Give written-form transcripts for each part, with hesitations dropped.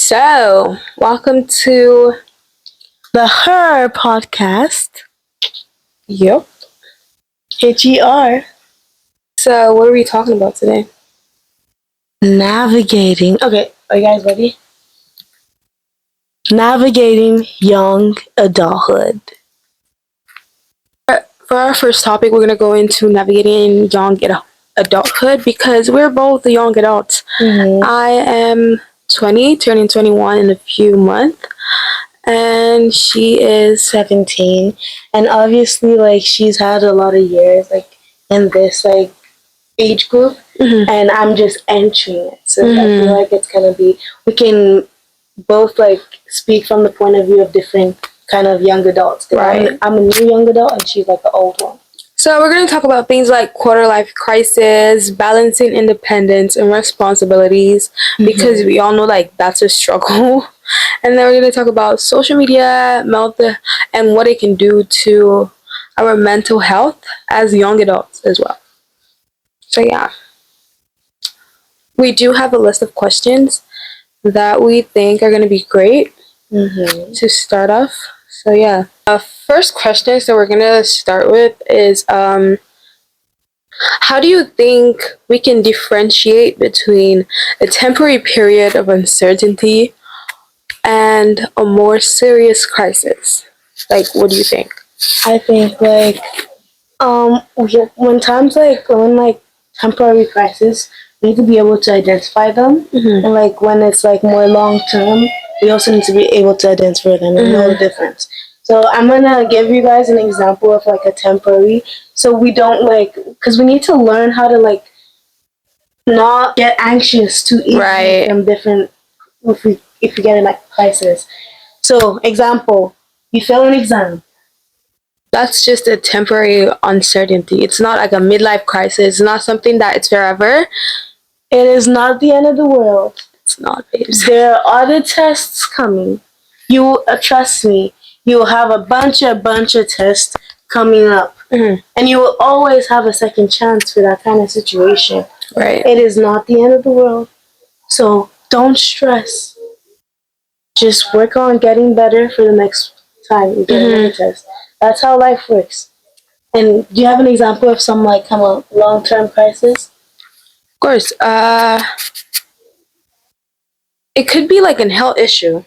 So, welcome to The Her podcast. Yep. HER. So, what are we talking about today? Navigating. Okay, are you guys ready? Navigating young adulthood. For our first topic, we're going to go into navigating young adulthood because we're both young adults. I am 20, turning 21 in a few months, and she is 17. And obviously, she's had a lot of years, in this, age group. And I'm just entering it. So I feel like it's going to be, we can both, speak from the point of view of different kind of young adults. Right. I'm a new young adult and she's like an old one. So we're going to talk about things like quarter life crisis, balancing independence and responsibilities, because we all know that's a struggle. And then we're going to talk about social media, and what it can do to our mental health as young adults as well. So yeah, we do have a list of questions that we think are going to be great to start off. So yeah, first question that we're going to start with is how do you think we can differentiate between a temporary period of uncertainty and a more serious crisis? What do you think? I think when times when temporary crisis, we need to be able to identify them, and when it's more long term, we also need to be able to identify them and know the difference. So I'm gonna give you guys an example of a temporary, so we don't because we need to learn how to not get anxious too easily from different if we get in crisis. So example, you fail an exam. That's just a temporary uncertainty. It's not like a midlife crisis. It's not something that it's forever. It is not the end of the world. It's not, babes. There are other tests coming. You trust me. You will have a bunch of tests coming up, and you will always have a second chance for that kind of situation. Right. It is not the end of the world. So don't stress. Just work on getting better for the next time you get another test. That's how life works. And do you have an example of some kind of long-term crisis? Of course. It could be an health issue,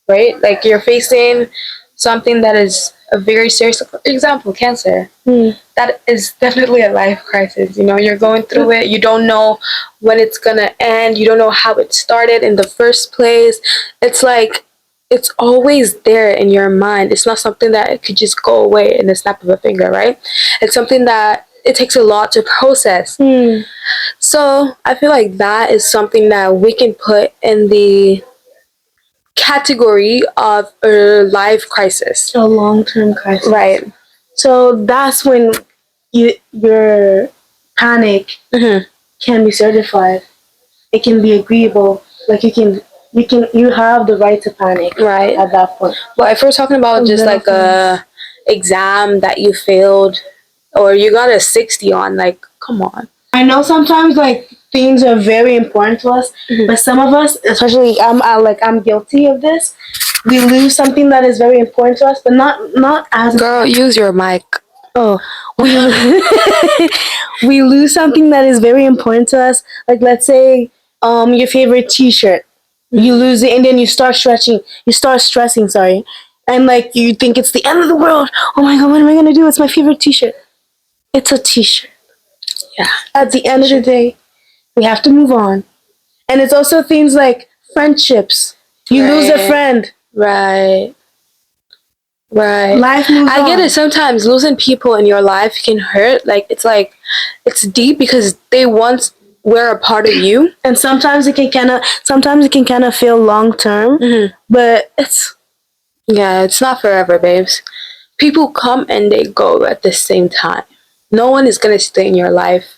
right? You're facing something that is a very serious, for example, cancer. That is definitely a life crisis. You're going through it. You don't know when it's gonna end. You don't know how it started in the first place. It's always there in your mind. It's not something that it could just go away in the snap of a finger, right? It's something that it takes a lot to process. So I feel like that is something that we can put in the category of a life crisis. A long-term crisis. Right. So that's when your panic can be certified. It can be agreeable. You have the right to panic. Right. At that point. Well, if we're talking about just a exam that you failed or you got a 60 on, come on. I know sometimes things are very important to us, but some of us, especially I'm guilty of this. We lose something that is very important to us, but not as. Girl, use your mic. Oh, we lose something that is very important to us. Let's say your favorite T-shirt. You lose it and then you start stressing, sorry. And you think it's the end of the world. Oh my god, what am I gonna do? It's my favorite T-shirt. It's a T-shirt. Yeah. At the end of the day, we have to move on. And it's also things like friendships. You lose a friend. Right. Life moves on. I get it. Sometimes losing people in your life can hurt. It's deep because they once were a part of you. And sometimes it can kind of feel long term, but it's not forever, babes. People come and they go at the same time. No one is gonna stay in your life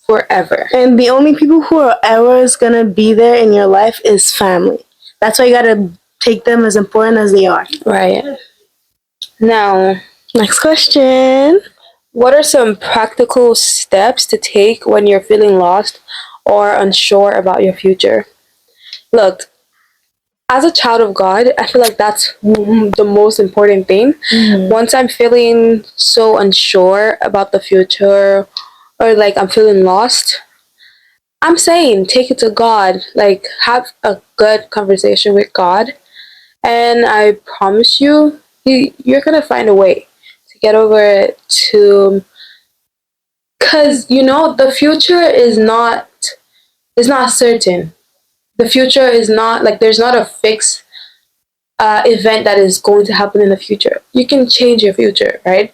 forever. And the only people who are ever gonna be there in your life is family. That's why you gotta take them as important as they are. Right. Now, next question. What are some practical steps to take when you're feeling lost or unsure about your future? Look, as a child of God, I feel like that's the most important thing. Once I'm feeling so unsure about the future, or like I'm feeling lost, I'm saying take it to God. Like, have a good conversation with God, and I promise you, you're gonna find a way to get over it. Cause the future is not certain. The future is not like there's not a fixed event that is going to happen in the future. You can change your future, right?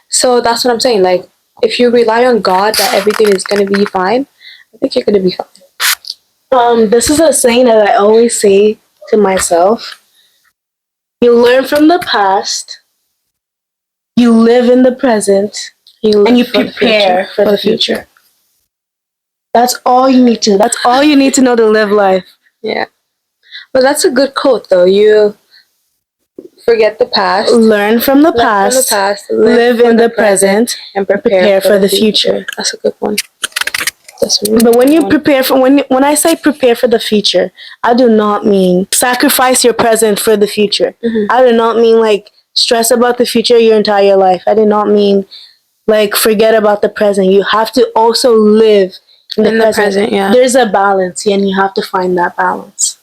So that's what I'm saying. Like, if you rely on God that everything is gonna be fine, I think you're gonna be fine. This is a saying that I always say to myself. You learn from the past, you live in the present, and you prepare for the future. That's all you need to. That's all you need to know to live life. Yeah. But that's a good quote, though. You forget the past, learn from the past, live in the present, and prepare for the future. That's a good one. But when you prepare for when I say prepare for the future, I do not mean sacrifice your present for the future. I do not mean like stress about the future your entire life. I do not mean like forget about the present. You have to also live in the present. Yeah. There's a balance, and you have to find that balance.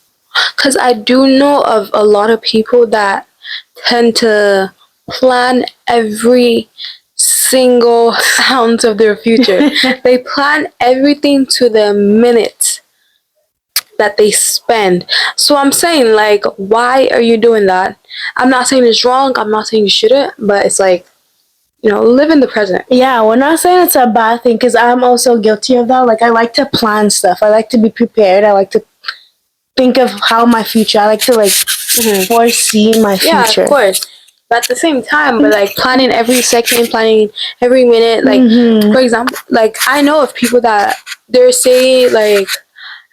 Because I do know of a lot of people that tend to plan every single ounce of their future. They plan everything to the minute that they spend. So I'm saying, like, why are you doing that? I'm not saying it's wrong. I'm not saying you shouldn't, but it's like, live in the present. Yeah, we're not saying it's a bad thing, because I'm also guilty of that. Like, I like to plan stuff. I like to be prepared. I like to think of how my future. I like to foresee my future. Yeah, of course. But at the same time, but like planning every second, planning every minute. Like, for example, like I know of people that they're saying like,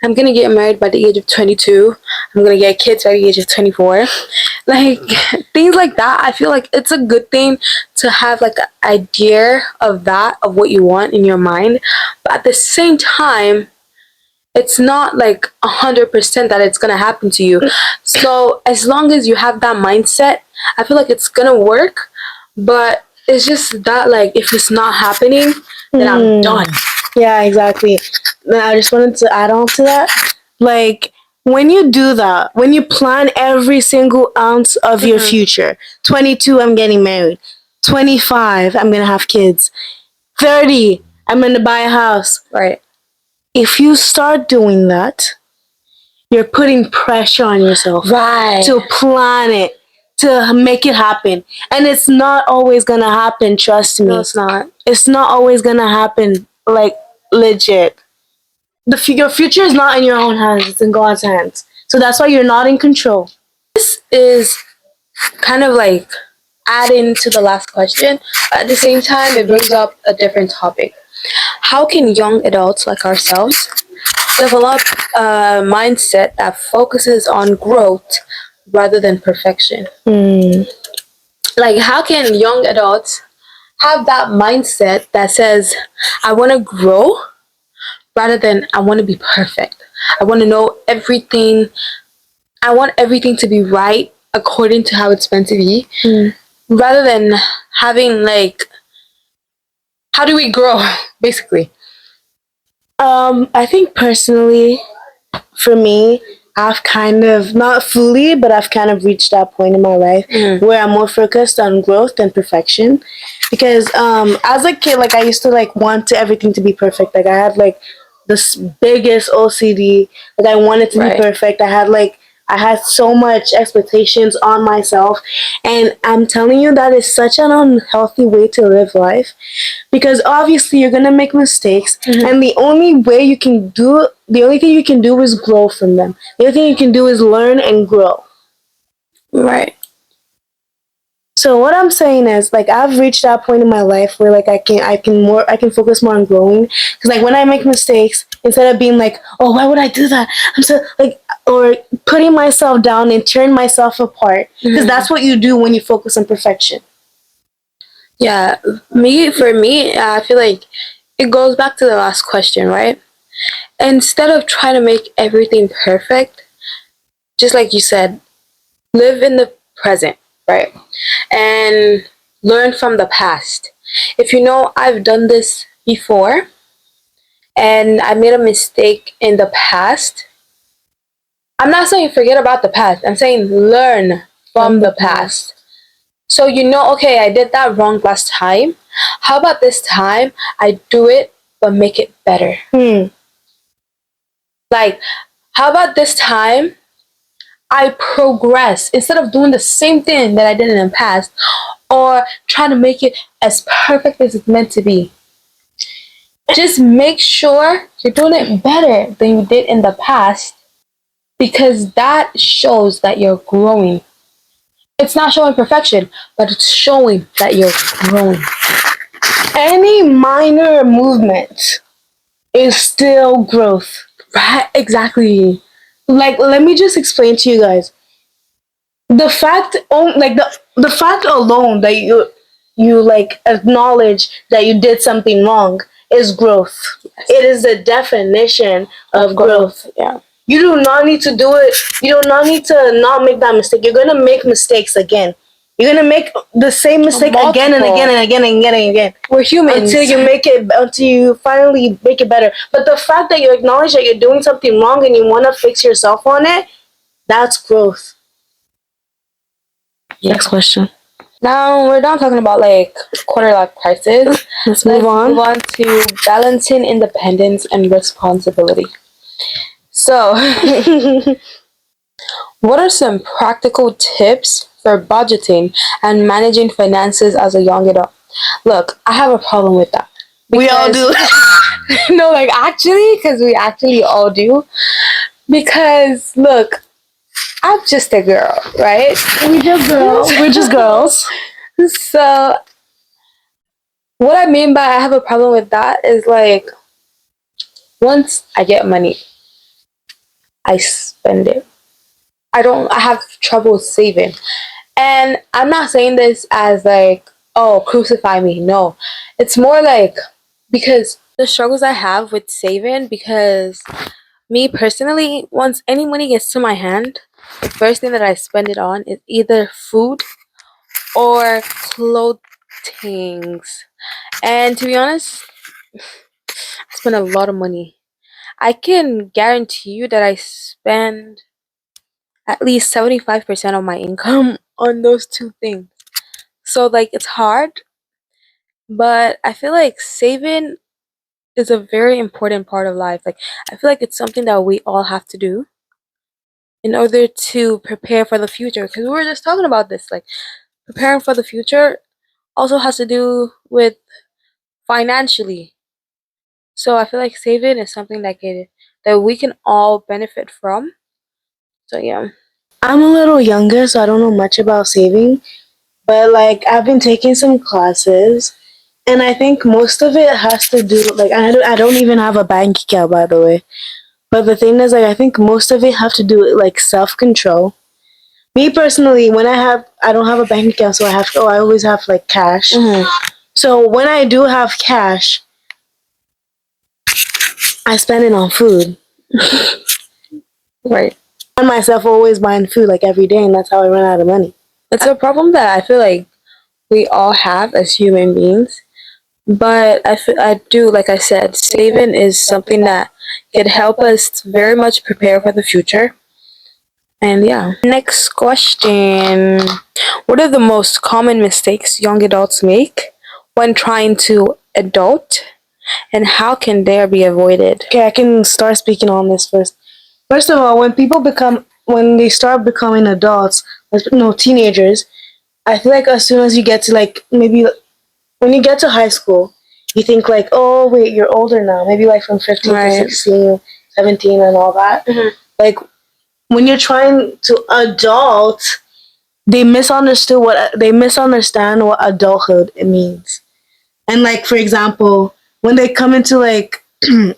I'm gonna get married by the age of 22. I'm gonna get kids by the age of 24. Like things like that. I feel like it's a good thing to have like an idea of what you want in your mind. But at the same time, it's not like 100% that it's gonna happen to you. So as long as you have that mindset, I feel like it's gonna work. But it's just that like if it's not happening, then I'm done. Yeah, exactly. I just wanted to add on to that. Like when you do that, when you plan every single ounce of your future, 22, I'm getting married. 25, I'm gonna have kids. 30, I'm gonna buy a house. Right. If you start doing that, you're putting pressure on yourself to plan it, to make it happen. And it's not always gonna happen, trust me. No, it's not. It's not always gonna happen, like legit. Your future is not in your own hands, it's in God's hands. So that's why you're not in control. This is kind of like adding to the last question. At the same time, it brings up a different topic. How can young adults like ourselves develop a mindset that focuses on growth rather than perfection? Like, how can young adults have that mindset that says, I want to grow rather than I want to be perfect? I want to know everything. I want everything to be right according to how it's meant to be, rather than having like, how do we grow, basically? I think personally, for me, I've kind of, not fully, but I've kind of reached that point in my life where I'm more focused on growth than perfection. Because as a kid, like I used to like want everything to be perfect. Like I had like this biggest OCD. Like I wanted to be perfect. I had so much expectations on myself, and I'm telling you that is such an unhealthy way to live life, because obviously you're gonna make mistakes, and the only thing you can do is grow from them. The only thing you can do is learn and grow. Right. So what I'm saying is, like, I've reached that point in my life where like I can focus more on growing, because like when I make mistakes, instead of being like, oh, why would I do that, I'm so like, or putting myself down and tearing myself apart, because that's what you do when you focus on perfection. Yeah, for me, I feel like it goes back to the last question, right? Instead of trying to make everything perfect, just like you said, live in the present, right? And learn from the past. If you know I've done this before and I made a mistake in the past, I'm not saying forget about the past. I'm saying learn from the past. So you know, okay, I did that wrong last time. How about this time I do it but make it better? Like, how about this time I progress instead of doing the same thing that I did in the past or trying to make it as perfect as it's meant to be? Just make sure you're doing it better than you did in the past because that shows that you're growing. It's not showing perfection, but it's showing that you're growing. Any minor movement is still growth. Right, exactly. Like, let me just explain to you guys. The fact, like the fact alone that you like acknowledge that you did something wrong is growth. Yes. It is the definition of growth. Yeah. You do not need to do it. You do not need to not make that mistake. You're gonna make mistakes again. You're gonna make the same mistake again and again and again and again and again. We're humans. Until you finally make it better. But the fact that you acknowledge that you're doing something wrong and you want to fix yourself on it, that's growth. Yeah. Next question. Now we're done talking about like quarter life crisis. Let's move on. Move on to balancing independence and responsibility. So, what are some practical tips for budgeting and managing finances as a young adult? Look, I have a problem with that. We all do. No, like actually, because we actually all do. Because look, I'm just a girl, right? We're just girls. So, what I mean by I have a problem with that is like, once I get money, I spend it. I have trouble saving. And I'm not saying this as like, oh, crucify me. No. It's more like because the struggles I have with saving, because me personally, once any money gets to my hand, the first thing that I spend it on is either food or clothing. And to be honest, I spend a lot of money. I can guarantee you that I spend at least 75% of my income on those two things. So like it's hard, but I feel like saving is a very important part of life. Like I feel like it's something that we all have to do in order to prepare for the future, because we were just talking about this, like preparing for the future also has to do with financially. So I feel like saving is something that we can all benefit from. So yeah. I'm a little younger, so I don't know much about saving. But like I've been taking some classes, and I think most of it has to do like I don't even have a bank account, by the way. But the thing is, like I think most of it have to do with like self control. Me personally, when I don't have a bank account, so I always have like cash. Mm-hmm. So when I do have cash, I spend it on food. Right. I find myself always buying food like every day, and that's how I run out of money. It's a problem that I feel like we all have as human beings. But I do, like I said, saving is something that could help us very much prepare for the future. And yeah. Next question. What are the most common mistakes young adults make when trying to adult, and how can they be avoided? Okay, I can start speaking on this first. First of all, when they start becoming adults, no, teenagers, I feel like as soon as you get to like maybe when you get to high school, you think like, oh wait, you're older now. Maybe like from 15 to 16, 17 and all that. Mm-hmm. Like when you're trying to adult, they misunderstand what adulthood it means. And like for example, when they come into like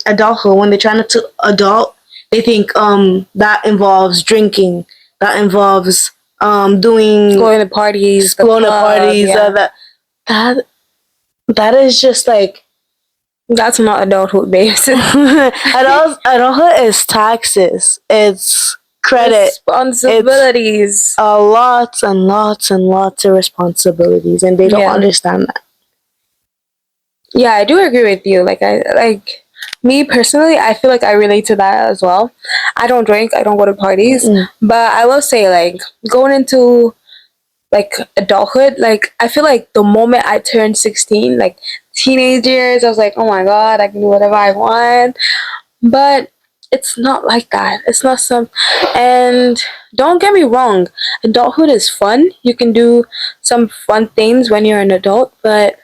adulthood, when they're trying to adult, they think that involves drinking, that involves doing going to parties, yeah. That is just like that's not adulthood, babes. Adulthood is taxes. It's credit. Responsibilities. Lots and lots and lots of responsibilities, and they don't understand that. Yeah, I do agree with you. Like me personally, I feel like I relate to that as well. I don't drink, I don't go to parties, but I will say like going into like adulthood, like I feel like the moment I turned 16, like teenage years, I was like, oh my god, I can do whatever I want. But it's not like that. It's not some. And don't get me wrong, adulthood is fun. You can do some fun things when you're an adult, but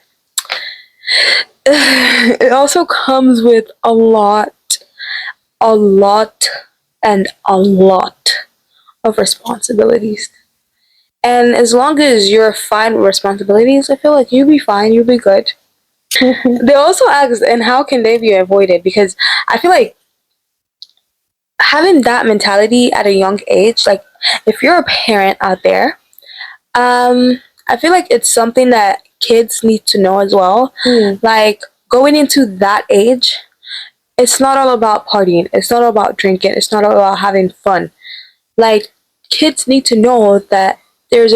it also comes with a lot, and a lot of responsibilities. And as long as you're fine with responsibilities, I feel like you'll be fine, you'll be good. They also ask, and how can they be avoided? Because I feel like having that mentality at a young age, like if you're a parent out there, I feel like it's something that kids need to know as well. Like going into that age, it's not all about partying, it's not all about drinking, it's not all about having fun. Like kids need to know that there's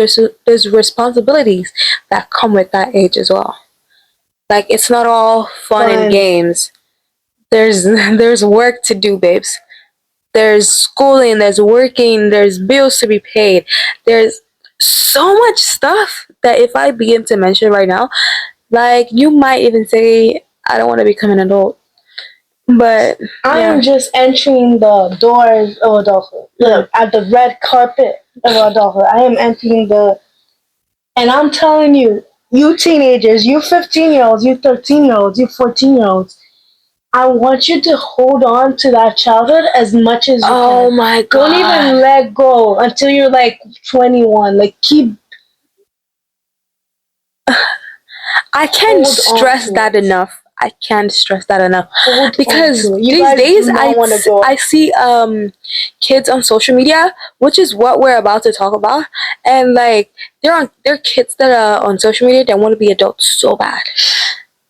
responsibilities that come with that age as well. Like it's not all fun and games. There's work to do, babes. There's schooling, there's working, there's bills to be paid. There's so much stuff that if I begin to mention right now, like you might even say I don't want to become an adult. But I am just entering the doors of adulthood. At the red carpet of adulthood. I am entering and I'm telling you, you teenagers, you 15-year-olds, you 13-year-olds, you 14-year-olds, I want you to hold on to that childhood as much as you can. Oh my god. Don't even let go until you're like 21. Like keep. I can't stress that enough. I can't stress that enough. Because these days I see kids on social media, which is what we're about to talk about, and like they're kids that are on social media that want to be adults so bad.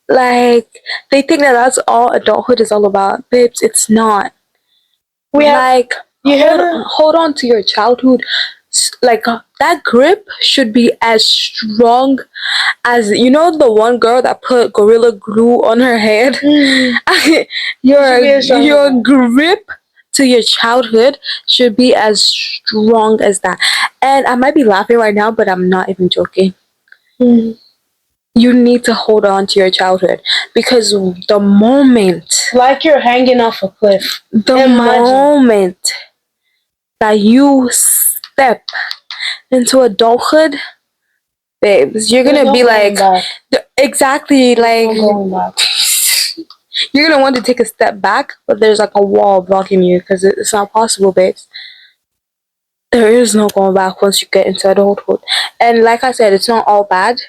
Like they think that that's all adulthood is all about. Babes, it's not. Hold on to your childhood. Like that grip should be as strong as the one girl that put gorilla glue on her head. Your grip to your childhood should be as strong as that. And I might be laughing right now, but I'm not even joking. You need to hold on to your childhood, because the moment, like you're hanging off a cliff, moment that you step into adulthood, babes, you're gonna be like, exactly, like you're gonna want to take a step back, but there's like a wall blocking you because it's not possible, babes. There is no going back once you get into adulthood. And like I said, it's not all bad,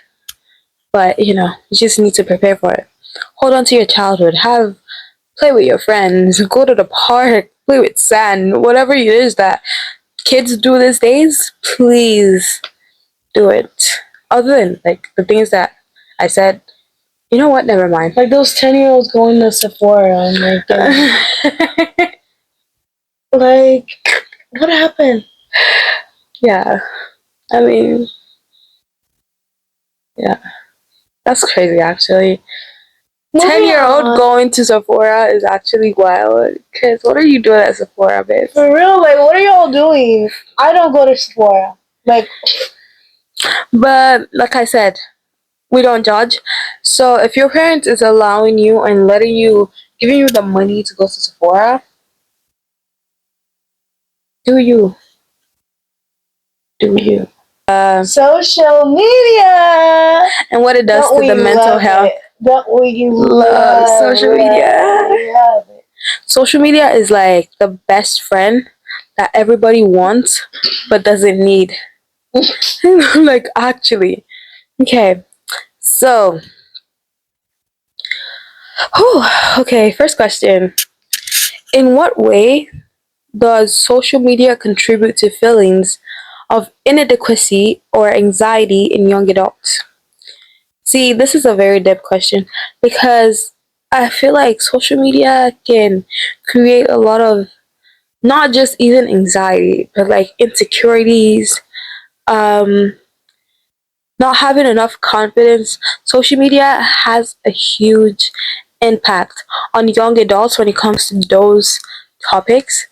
but you just need to prepare for it. Hold on to your childhood. Play with your friends. Go to the park. Play with sand. Whatever it is that kids do these days, please do it. Other than like the things that I said, you know what? Never mind. Like those 10-year-olds going to Sephora and like what happened? Yeah, I mean, yeah, that's crazy. Actually, 10-year-old going to Sephora is actually wild. Cause what are you doing at Sephora, babe? For real, like what are y'all doing? I don't go to Sephora. But like I said, we don't judge. So if your parent is allowing you and giving you the money to go to Sephora, do you? Social media and what it does to the mental health. Don't we love social media? Social media is like the best friend that everybody wants but doesn't need. Like actually. Okay. So okay, first question. In what way does social media contribute to feelings of inadequacy or anxiety in young adults? See, this is a very deep question because I feel like social media can create a lot of not just even anxiety, but like insecurities, um, not having enough confidence. Social media has a huge impact on young adults when it comes to those topics.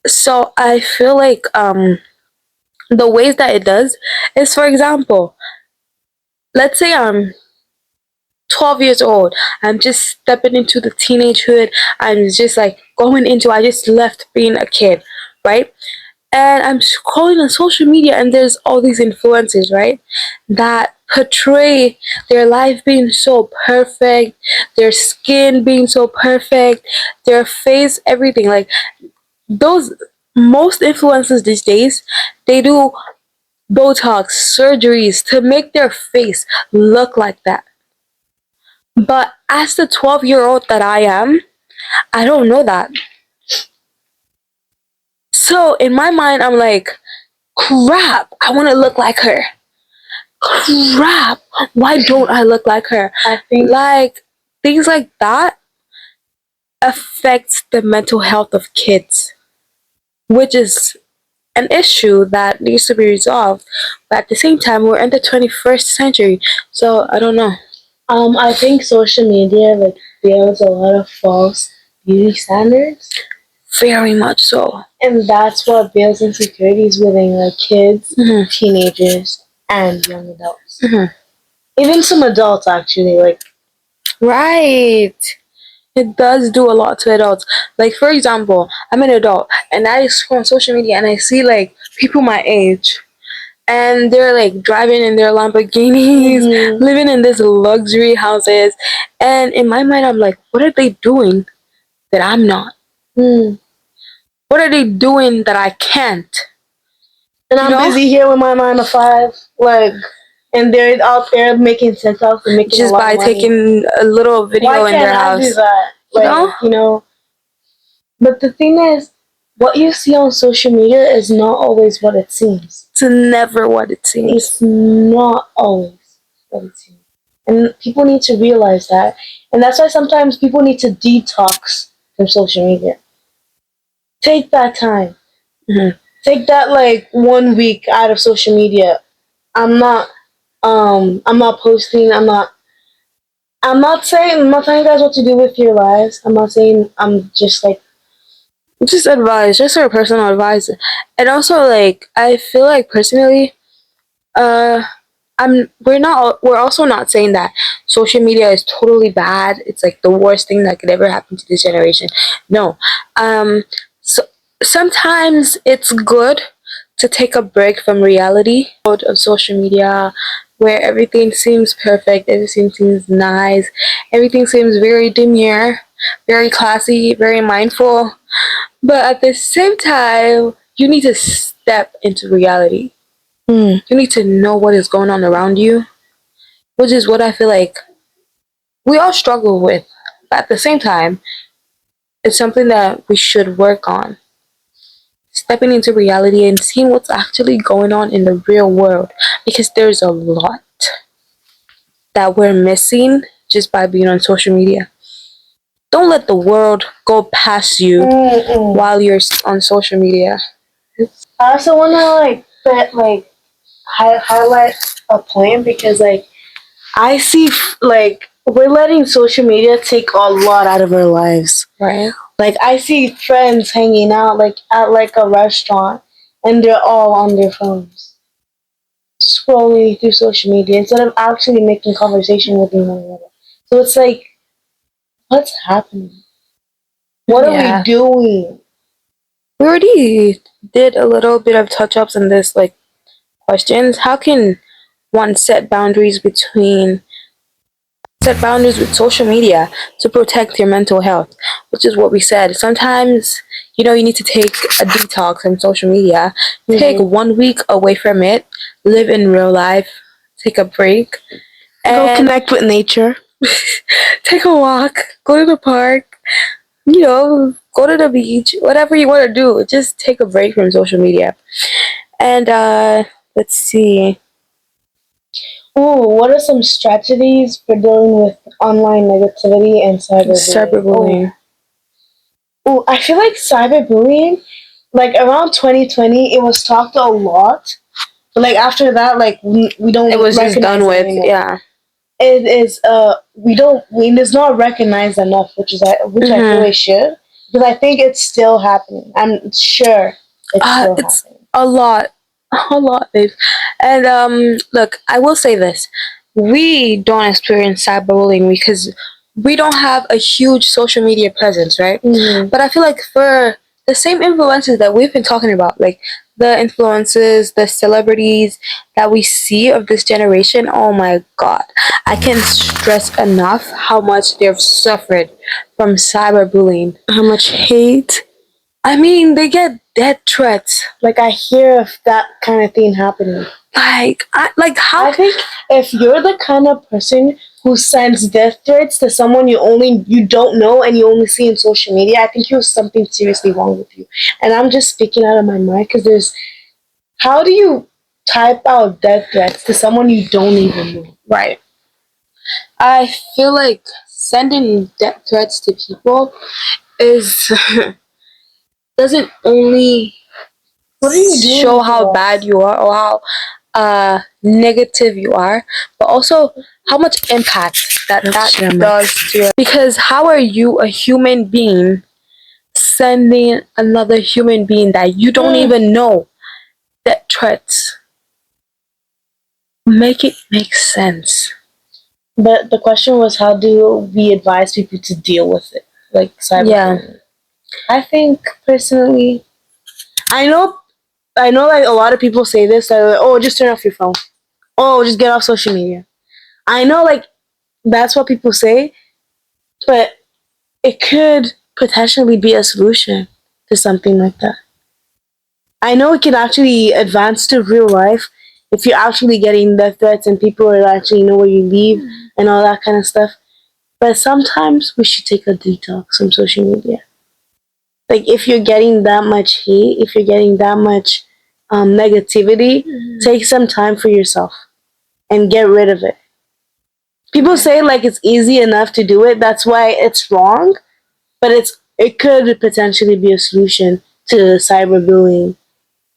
So I feel like the ways that it does is, for example, let's say I'm 12 years old. I'm just stepping into the teenagehood. I'm just like going into, I just left being a kid, right? And I'm scrolling on social media, and there's all these influencers, right? That portray their life being so perfect, their skin being so perfect, their face, everything. Like those, most influencers these days, they do Botox surgeries to make their face look like that. But as the 12-year-old that I am, I don't know that. So in my mind, I'm like, crap, I want to look like her. Crap, why don't I look like her? I think Like, things like that affects the mental health of kids, which is an issue that needs to be resolved. But at the same time, we're in the 21st century, so I don't know. I think social media like builds a lot of false beauty standards, Very much so. and that's what builds insecurities within like kids, Mhm. teenagers, and young adults. Mhm. Even some adults actually like. Right. It does do a lot to adults. Like, for example, I'm an adult and I scroll on social media and I see like people my age, and they're like driving in their Lamborghinis, living in these luxury houses. And in my mind, I'm like, what are they doing that I'm not? Mm. What are they doing that I can't? And I'm busy here with my 9 to 5, like, and they're out there making sense of and making a Just lot by of money. taking a little video Why in can't their I house. do that? Like, You know? But the thing is, what you see on social media is not always what it seems. It's never what it seems. It's not always what it seems. And people need to realize that. And that's why sometimes people need to detox from social media. Take that time. Mhm. Take that like 1 week out of social media. I'm not posting, I'm not telling you guys what to do with your lives. I'm not saying I'm just like Just advice, just our personal advice. And also, like, I feel like personally, uh, we're also not saying that social media is totally bad. It's like the worst thing that could ever happen to this generation. No. So sometimes it's good to take a break from reality of social media, where everything seems perfect, everything seems nice, everything seems very demure, very classy, very mindful. But at the same time, you need to step into reality. You need to know what is going on around you, which is what I feel like we all struggle with. But at the same time, it's something that we should work on. Stepping into reality and seeing what's actually going on in the real world, because there's a lot that we're missing just by being on social media. Don't let the world go past you while you're on social media. I also want to highlight a point because like I see like we're letting social media take a lot out of our lives. Right. Like I see friends hanging out like at like a restaurant and they're all on their phones, scrolling through social media instead of actually making conversation with one another. So it's like, what's happening? What are we doing? We already did a little bit of touch ups on this, like questions. How can one set boundaries with social media to protect your mental health? Which is what we said. Sometimes, you need to take a detox from social media. Take 1 week away from it. Live in real life. Take a break. Go And connect with nature. take a walk. Go to the park. Go to the beach. Whatever you want to do. Just take a break from social media. And let's see. Oh, what are some strategies for dealing with online negativity and cyberbullying? Cyberbullying. Oh, I feel like cyberbullying like around 2020, it was talked a lot. But like after that, like we don't It was just recognize done it with. anymore. Yeah. It is it's not recognized enough, which I feel it should, because I think it's still happening. I'm sure it's still It's happening. a lot, babe. And look, I will say this: we don't experience cyberbullying because we don't have a huge social media presence, right? Mhm. But I feel like for the same influences that we've been talking about, like the influences, the celebrities that we see of this generation, oh my god, I can't stress enough how much they've suffered from cyberbullying. How much hate? I mean, they get death threats. Like I hear of that kind of thing happening. How? I think if you're the kind of person who sends death threats to someone you don't know and you only see in social media, I think you have something seriously wrong with you. And I'm just speaking out of my mind because how do you type out death threats to someone you don't even know? Right. I feel like sending death threats to people is doesn't only What are you doing show with how your bad life? you are or how negative you are, but also how much impact that does to your. Because how are you, a human being, sending another human being that you don't even know death threats? Make it make sense. But the question was, how do we advise people to deal with it, like cyberbullying? I think personally, I know, like a lot of people say this, like, oh, just turn off your phone. Oh, just get off social media. I know, like that's what people say, but it could potentially be a solution to something like that. I know it can actually advance to real life if you're actually getting death threats and people are actually know where you live and all that kind of stuff. But sometimes we should take a detox from social media. Like if you're getting that much hate, if you're getting that much negativity, take some time for yourself and get rid of it. People say like it's easy enough to do it, that's why it's wrong, but it could potentially be a solution to cyberbullying.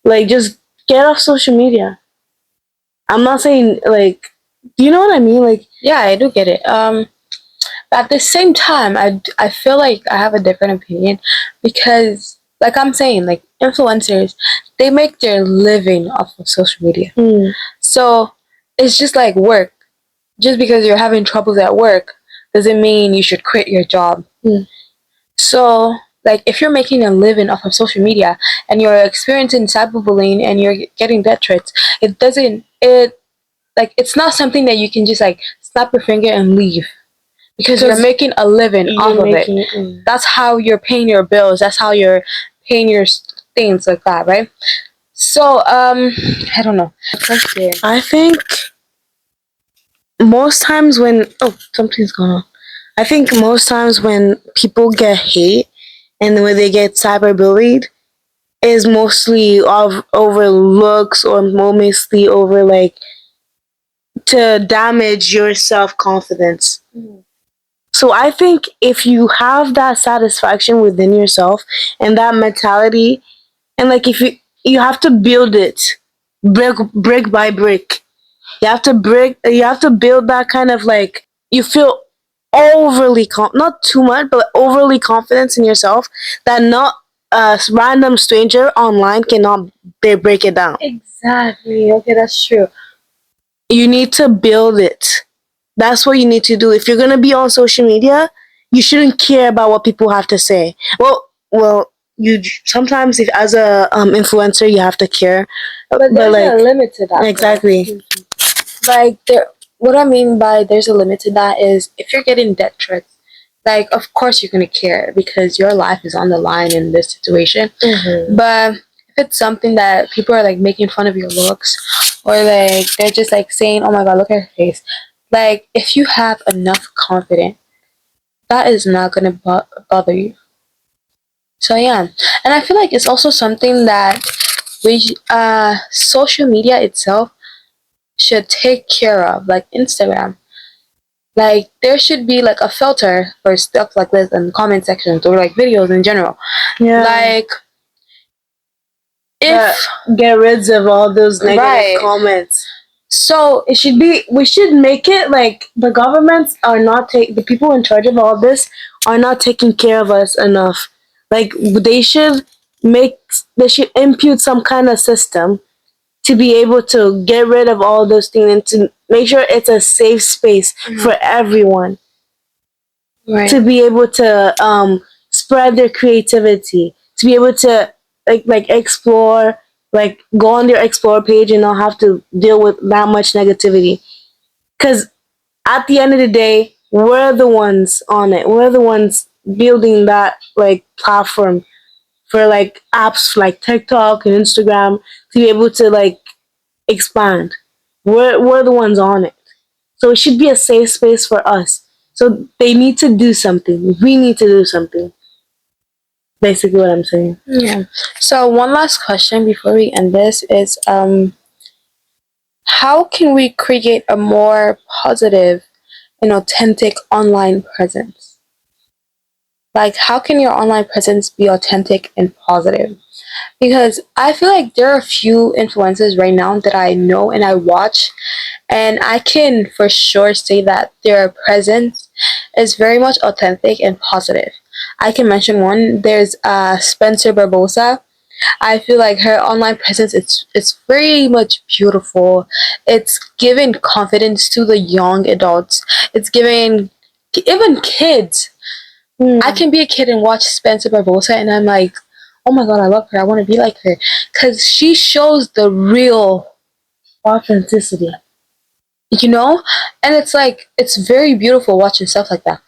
Like just get off social media. I'm not saying like, do you know what I mean? Like, Yeah, I do get it. But at the same time, I feel like I have a different opinion because, like I'm saying, like influencers, they make their living off of social media. So it's just like work. Just because you're having troubles at work doesn't mean you should quit your job. So, like, if you're making a living off of social media and you're experiencing cyberbullying and you're getting death threats, it's not something that you can just like snap your finger and leave because you're making a living off of it. That's how you're paying your bills. That's how you're paying your things like that, right? So, I don't know. Question. I think most times when something's going on. I think most times when people get hate and when they get cyberbullied is mostly over looks or mostly over like to damage your self confidence. So I think if you have that satisfaction within yourself and that mentality, and like if you have to build it brick by brick. You have to build that kind of like you feel not too much, but overly confidence in yourself that not a random stranger online cannot break it down. Exactly. Okay, that's true. You need to build it. That's what you need to do. If you're gonna be on social media, you shouldn't care about what people have to say. Well, you sometimes, if as a influencer, you have to care, but there's like a limit to that. exactly. Like what I mean by there's a limit to that is if you're getting death threats, like of course you're gonna care because your life is on the line in this situation. But if it's something that people are like making fun of your looks or like they're just like saying, "Oh my god, look at her face," like if you have enough confidence, that is not gonna bother you. So yeah, and I feel like it's also something that social media itself should take care of, like Instagram. Like there should be like a filter for stuff like this in comment sections or like videos in general. Yeah. Like if get rid of all those negative Right. comments. So It should be. We should make it like the governments are not the people in charge of all this are not taking care of us enough. Like they should impute some kind of system to be able to get rid of all those things and to make sure it's a safe space for everyone right. to be able to spread their creativity, to be able to like explore, like go on their explore page and not have to deal with that much negativity. Because at the end of the day, we're the ones on it. We're the ones building that like platform for like apps like TikTok and Instagram to be able to like expand. We're the ones on it. So it should be a safe space for us. So they need to do something. We need to do something. Basically what I'm saying. Yeah. So one last question before we end this is how can we create a more positive and authentic online presence? Like how can your online presence be authentic and positive? Because I feel like there are a few influencers right now that I know and I watch, and I can for sure say that their presence is very much authentic and positive. I can mention one. There's Spencer Barbosa. I feel like her online presence it's very much beautiful. It's giving confidence to the young adults. It's giving even kids. I can be a kid and watch Spencer Barbosa and I'm like, oh my god, I love her. I want to be like her because she shows the real authenticity. You know, and it's like it's very beautiful watching stuff like that.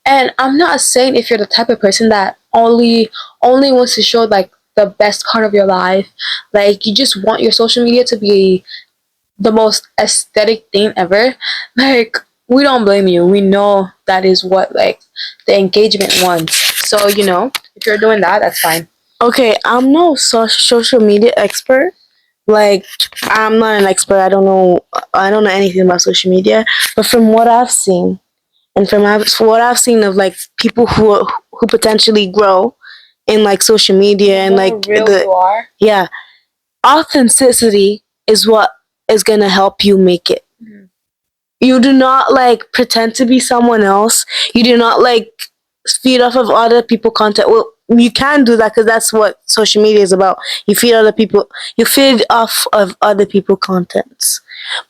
And I'm not saying if you're the type of person that only wants to show like the best part of your life, like you just want your social media to be the most aesthetic thing ever. Like we don't blame you. We know that is what like the engagement wants. So if you're doing that, that's fine. Okay, I'm no social media expert. Like I'm not an expert. I don't know anything about social media. But from what I've seen, and from what I've seen of like people who potentially grow in like social media and like real you are. Yeah, authenticity is what is gonna help you make it. You do not like pretend to be someone else. You do not like feed off of other people content. Well, you can do that because that's what social media is about. You feed off of other people contents.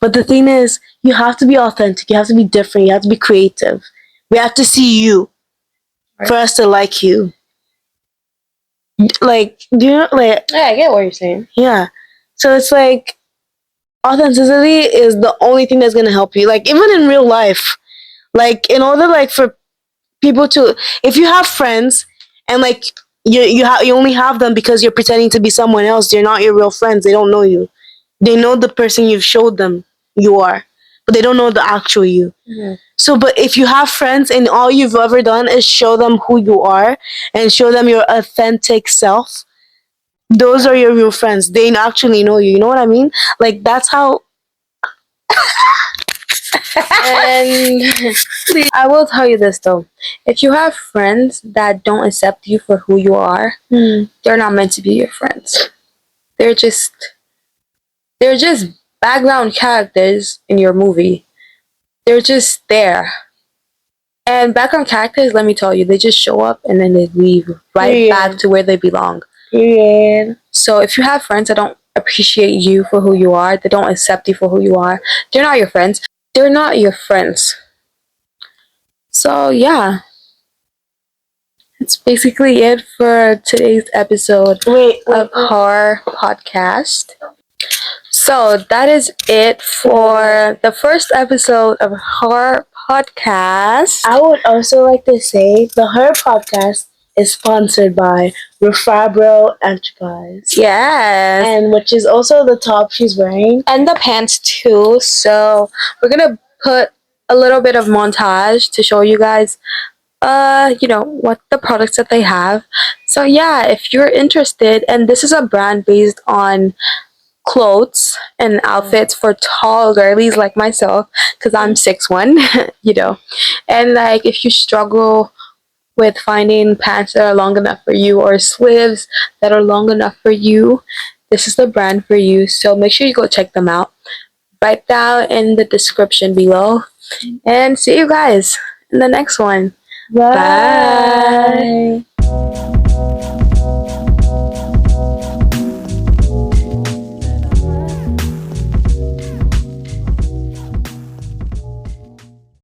But the thing is, you have to be authentic. You have to be different. You have to be creative. We have to see you for us to like you. Like, do you know, like? Yeah, I get what you're saying. Yeah. So it's like authenticity is the only thing that's gonna help you. Like even in real life, like in order like for people to, if you have friends and like you only have them because you're pretending to be someone else, they're not your real friends. They don't know you. They know the person you've showed them you are, but they don't know the actual you. Mm-hmm. So, but if you have friends and all you've ever done is show them who you are and show them your authentic self, those are your real friends. They actually know you. You know what I mean? Like that's how. And I will tell you this though. If you have friends that don't accept you for who you are, they're not meant to be your friends. They're just background characters in your movie. They're just there. And background characters, let me tell you, they just show up and then they leave right back to where they belong. Yeah. So if you have friends that don't appreciate you for who you are, they don't accept you for who you are, they're not your friends. They're not your friends. So yeah. That's basically it for today's episode of Horror Podcast. So that is it for the first episode of Horror Podcast. I would also like to say the Horror Podcast is sponsored by Refabro Enterprise. Yes. And which is also the top she's wearing. And the pants too. So we're gonna put a little bit of montage to show you guys what the products that they have. So yeah, if you're interested, and this is a brand based on clothes and outfits for tall girlies like myself, because I'm 6'1", and like if you struggle with finding pants that are long enough for you or sleeves that are long enough for you, this is the brand for you. So make sure you go check them out. Write down in the description below. And see you guys in the next one. Bye. Bye.